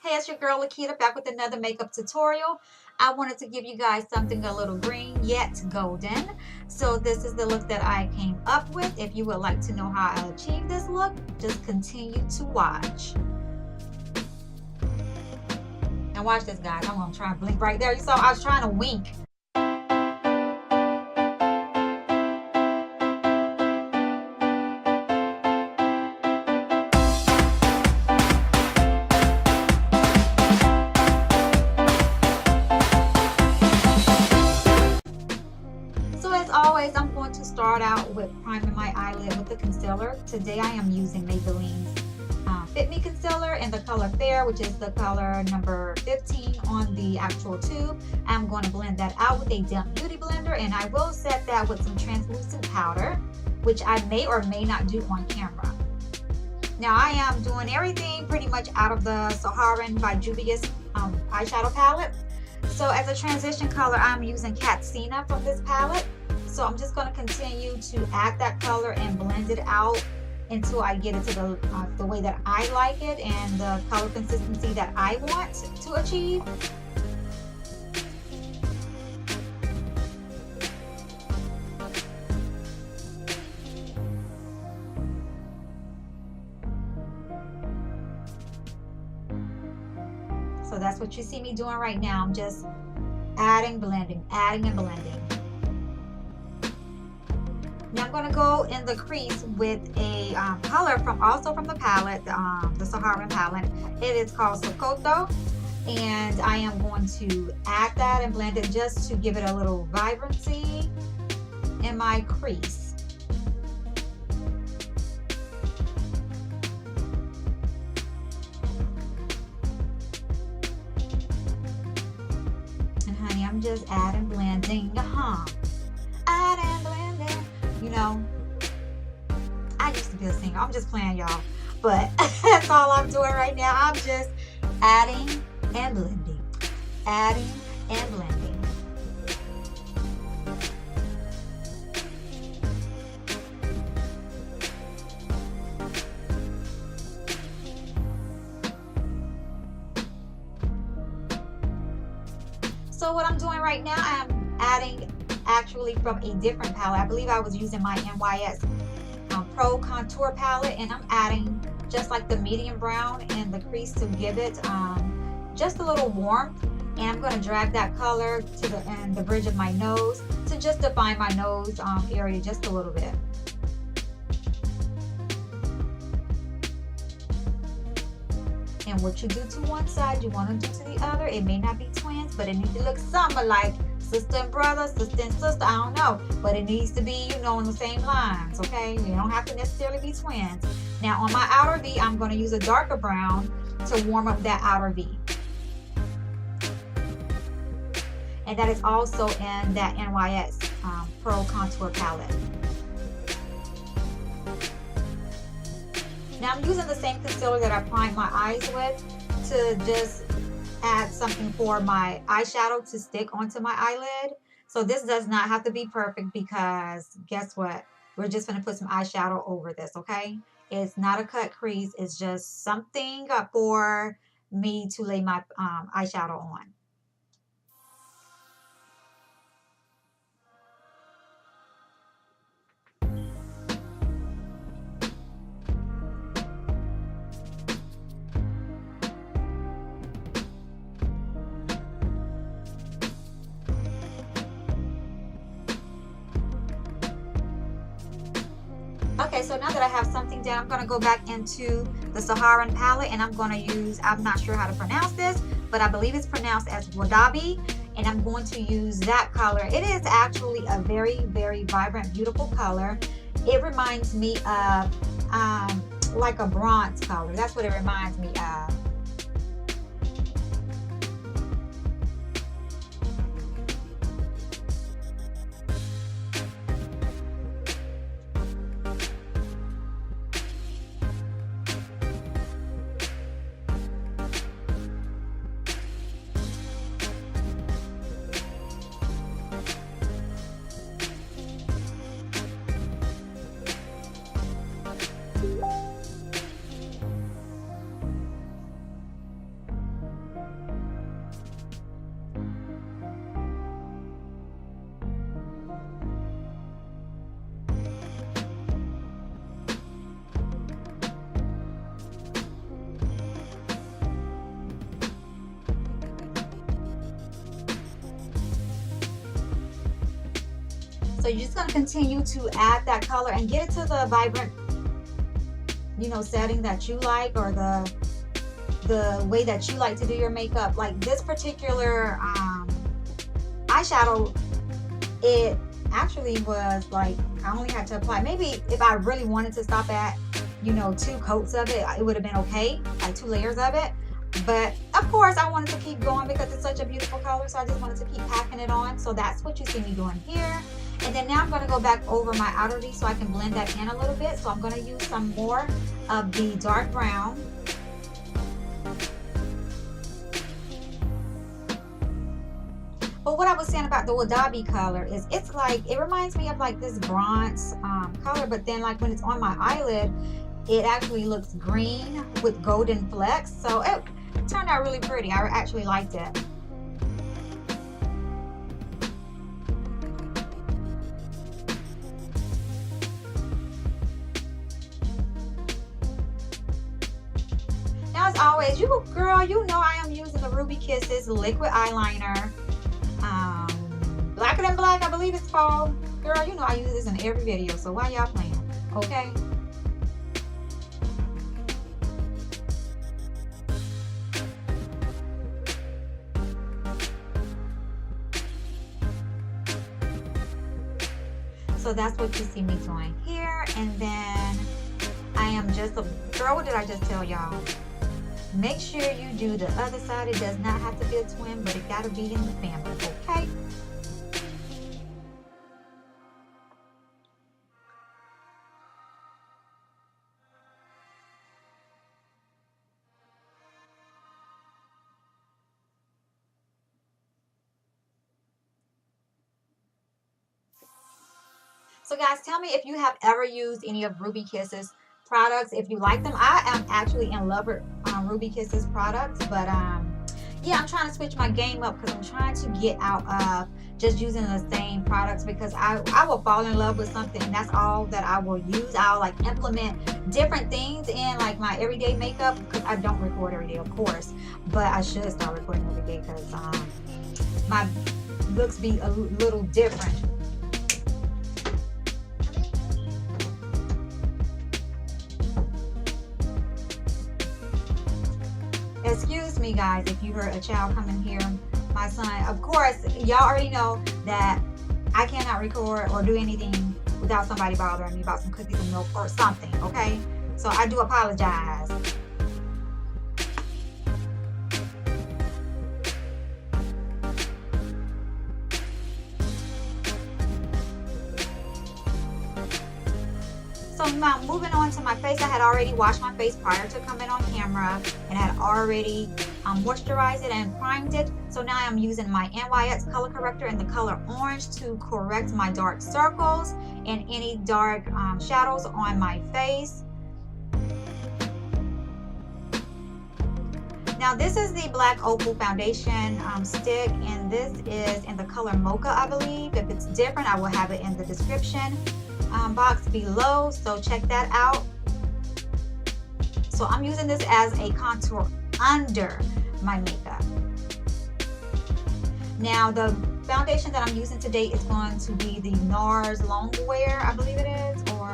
Hey, it's your girl Lakita back with another makeup tutorial. I wanted to give you guys something a little green yet golden. So this is the look that I came up with. If you would like to know how I achieved this look, just continue to watch. Now watch this, guys. I'm gonna try and blink right there. You saw I was trying to wink. So as always, I'm going to start out with priming my eyelid with the concealer. Today I am using Maybelline's Fit Me Concealer in the color Fair, which is the color number 15 on the actual tube. I'm going to blend that out with a damp beauty blender, and I will set that with some translucent powder, which I may or may not do on camera. Now I am doing everything pretty much out of the Saharan by Juvia's eyeshadow palette. So as a transition color, I'm using Katsina from this palette. So I'm just going to continue to add that color and blend it out until I get it to the way that I like it and the color consistency that I want to achieve. So that's what you see me doing right now. I'm just adding, blending, adding and blending. Now I'm going to go in the crease with a color also from the palette, the Saharan palette. It is called Sokoto, and I am going to add that and blend it just to give it a little vibrancy in my crease. And honey, I'm just adding, blending, adding, blending. You know, I used to be a singer. I'm just playing, y'all. But that's all I'm doing right now. I'm just adding and blending. Adding and blending. So what I'm doing right now, I'm adding actually from a different palette. I believe I was using my NYX Pro Contour palette, and I'm adding just like the medium brown in the crease to give it just a little warmth. And I'm going to drag that color to the bridge of my nose to just define my nose area just a little bit. And what you do to one side, you want to do to the other. It may not be twins, but it needs to look somewhat like sister and brother, sister and sister, I don't know. But it needs to be, you know, on the same lines, okay? You don't have to necessarily be twins. Now on my outer V, I'm going to use a darker brown to warm up that outer V. And that is also in that NYX Pro Contour palette. Now I'm using the same concealer that I primed my eyes with to just add something for my eyeshadow to stick onto my eyelid. So this does not have to be perfect because guess what? We're just going to put some eyeshadow over this, okay? It's not a cut crease. It's just something for me to lay my eyeshadow on. Okay, so now that I have something down, I'm going to go back into the Saharan palette, and I'm going to use, I'm not sure how to pronounce this, but I believe it's pronounced as Wadabi, and I'm going to use that color. It is actually a very, very vibrant, beautiful color. It reminds me of like a bronze color. That's what it reminds me of. So you're just going to continue to add that color and get it to the vibrant, you know, setting that you like, or the way that you like to do your makeup. Like this particular eyeshadow, it actually was like, I only had to apply, maybe if I really wanted to stop at, you know, 2 coats of it, it would have been okay, like 2 layers of it. But of course I wanted to keep going because it's such a beautiful color, so I just wanted to keep packing it on. So that's what you see me doing here. And then now I'm going to go back over my outer V so I can blend that in a little bit. So I'm going to use some more of the dark brown. But what I was saying about the Wasabi color is, it's like, it reminds me of like this bronze color, but then like when it's on my eyelid, it actually looks green with golden flecks. So it turned out really pretty. I actually liked it. Now, as always, girl, you know I am using the Ruby Kisses liquid eyeliner. Blacker Than Black, I believe it's called. Girl, you know I use this in every video, so why y'all playing? Okay. So that's what you see me doing here. And then I am just a girl. What did I just tell y'all? Make sure you do the other side. It does not have to be a twin, but it got to be in the family, okay? So guys, tell me if you have ever used any of Ruby Kisses products, if you like them. I am actually in love with Ruby Kisses products, but yeah, I'm trying to switch my game up because I'm trying to get out of just using the same products, because I will fall in love with something and that's all that I will use. I'll like implement different things in like my everyday makeup, because I don't record every day, of course, but I should start recording every day because my looks be a little different. Excuse me guys if you heard a child come in here. My son, of course, y'all already know that I cannot record or do anything without somebody bothering me about some cookies and milk or something, okay? So I do apologize. So now moving on to my face, I had already washed my face prior to coming on camera and had already moisturized it and primed it. So now I'm using my NYX color corrector in the color orange to correct my dark circles and any dark shadows on my face. Now this is the Black Opal foundation stick, and this is in the color Mocha, I believe. If it's different, I will have it in the description box below, so check that out. So I'm using this as a contour under my makeup. Now the foundation that I'm using today is going to be the NARS Longwear, I believe it is, or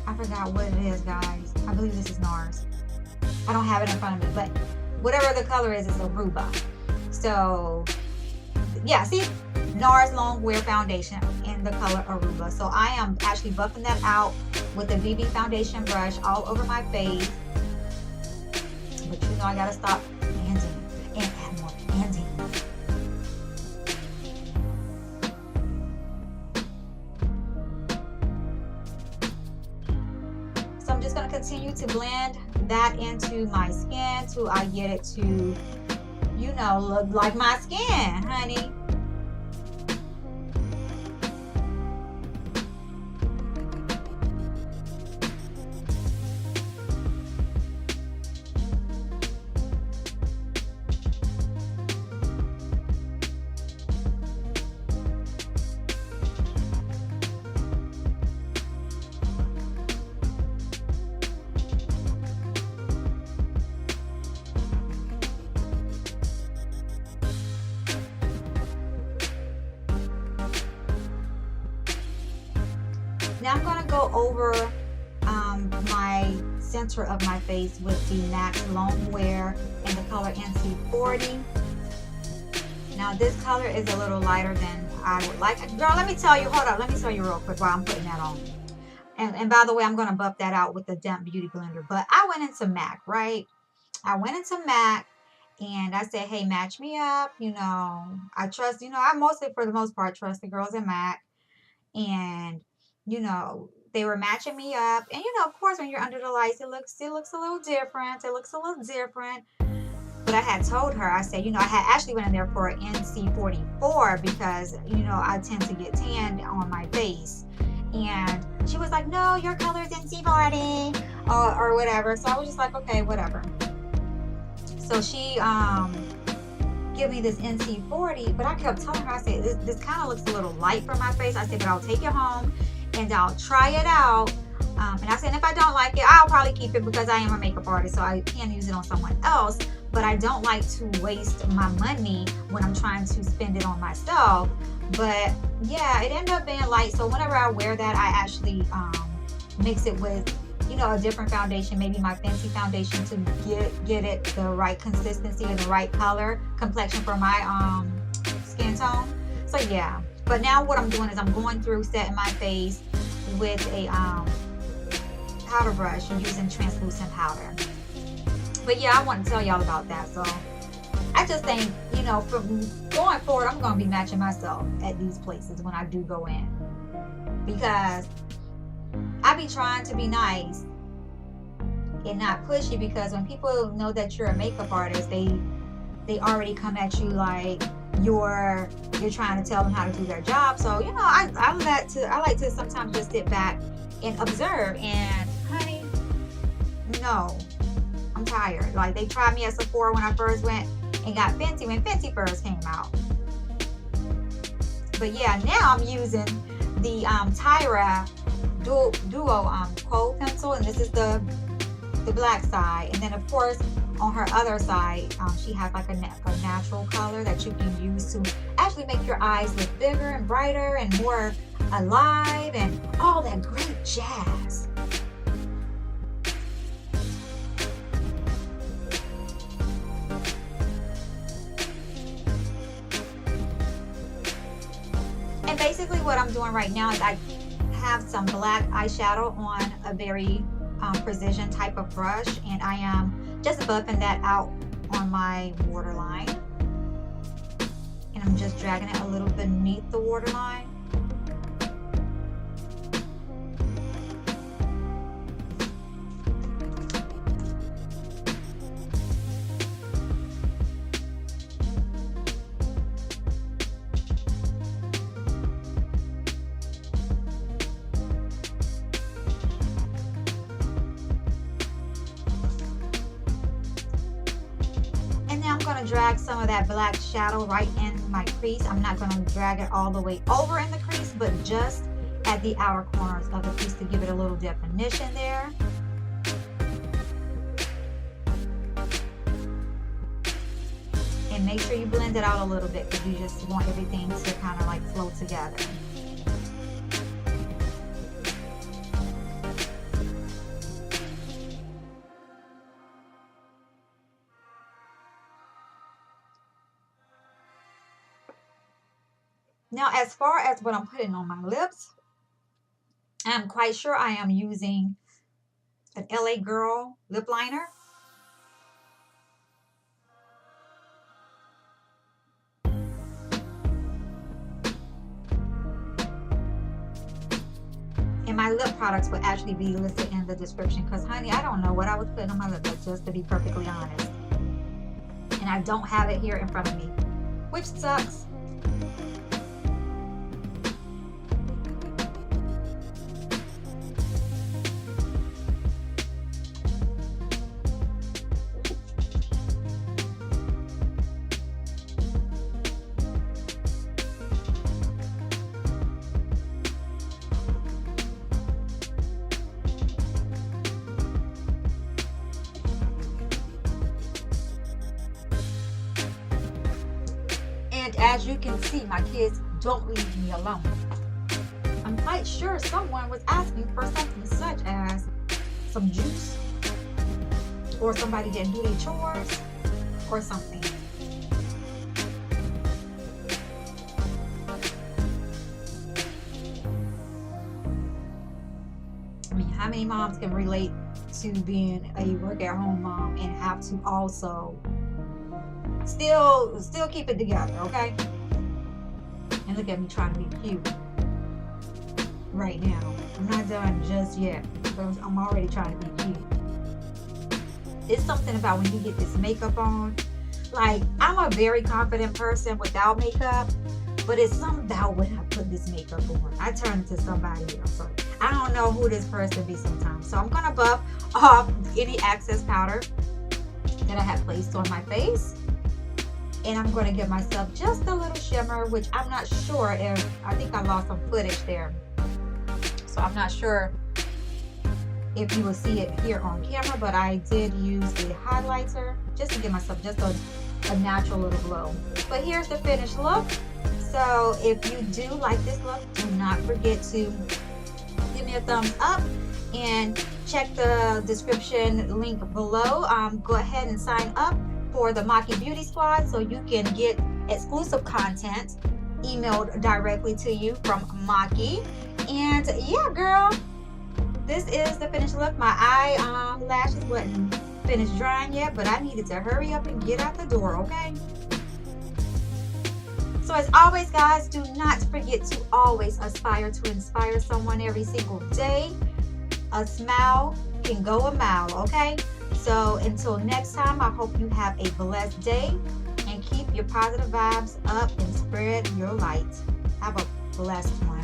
I forgot what it is, guys. I believe this is NARS. I don't have it in front of me, but whatever the color is Aruba. So yeah, see, NARS Longwear foundation in the color Aruba. So I am actually buffing that out with the BB foundation brush all over my face. But you know I gotta stop blending and add more blending. So I'm just gonna continue to blend that into my skin till I get it to, you know, look like my skin, honey. Now I'm gonna go over my center of my face with the MAC Long Wear in the color NC40. Now this color is a little lighter than I would like. Girl, let me tell you, hold up, let me tell you real quick while I'm putting that on. And by the way, I'm gonna buff that out with the Damp Beauty Blender. But I went into MAC, right? I went into MAC and I said, hey, match me up. You know, I trust, you know, I mostly, for the most part, trust the girls in MAC. And, you know, they were matching me up. And, you know, of course, when you're under the lights, it looks a little different. It looks a little different. But I had told her, I said, you know, I had actually went in there for an NC44 because, you know, I tend to get tanned on my face. And she was like, no, your color is NC40 or whatever. So I was just like, okay, whatever. So she give me this NC40, but I kept telling her, I said, this kind of looks a little light for my face. I said, but I'll take it home and I'll try it out. And I said, if I don't like it, I'll probably keep it because I am a makeup artist, so I can use it on someone else. But I don't like to waste my money when I'm trying to spend it on myself. But yeah, it ended up being light. So whenever I wear that, I actually mix it with, you know, a different foundation, maybe my Fenty foundation, to get it the right consistency and the right color complexion for my skin tone. So yeah, but now what I'm doing is I'm going through setting my face with a powder brush and using translucent powder. But yeah, I want to tell y'all about that. So I just think, you know, from going forward, I'm going to be matching myself at these places when I do go in, because I be trying to be nice and not pushy, because when people know that you're a makeup artist, they already come at you like you're trying to tell them how to do their job. So, you know, I like to sometimes just sit back and observe. And honey, no, I'm tired. Like, they tried me at Sephora when I first went and got Fenty when Fenty first came out. But yeah, now I'm using the Tyra Duo Kohl pencil, and this is the black side. And then of course on her other side, she has like a natural color that you can use to actually make your eyes look bigger and brighter and more alive and all that great jazz. And basically what I'm doing right now is I have some black eyeshadow on a very precision type of brush, and I am just buffing that out on my waterline, and I'm just dragging it a little beneath the waterline. I'm going to drag some of that black shadow right in my crease. I'm not going to drag it all the way over in the crease, but just at the outer corners of the crease to give it a little definition there. And make sure you blend it out a little bit, because you just want everything to kind of like flow together. Now, as far as what I'm putting on my lips, I'm quite sure I am using an LA Girl lip liner. And my lip products will actually be listed in the description, because honey, I don't know what I was putting on my lips, just to be perfectly honest. And I don't have it here in front of me, which sucks. And as you can see, my kids don't leave me alone. I'm quite sure someone was asking for something such as some juice, or somebody didn't do their chores, or something. I mean, how many moms can relate to being a work-at-home mom and have to also still keep it together, okay? And look at me trying to be cute right now. I'm not done just yet, but I'm already trying to be cute. It's something about when you get this makeup on. Like, I'm a very confident person without makeup, but it's something about when I put this makeup on. I turn into somebody else. So I don't know who this person be sometimes. So I'm gonna buff off any excess powder that I have placed on my face. And I'm going to give myself just a little shimmer, which I'm not sure if, I think I lost some footage there. So I'm not sure if you will see it here on camera, but I did use a highlighter just to give myself just a natural little glow. But here's the finished look. So if you do like this look, do not forget to give me a thumbs up and check the description link below. Go ahead and sign up for the Maki Beauty Squad so you can get exclusive content emailed directly to you from Maki. And yeah, girl, this is the finished look. My eyelashes wasn't finished drying yet, but I needed to hurry up and get out the door, okay? So as always, guys, do not forget to always aspire to inspire someone every single day. A smile can go a mile, okay? So until next time, I hope you have a blessed day and keep your positive vibes up and spread your light. Have a blessed one.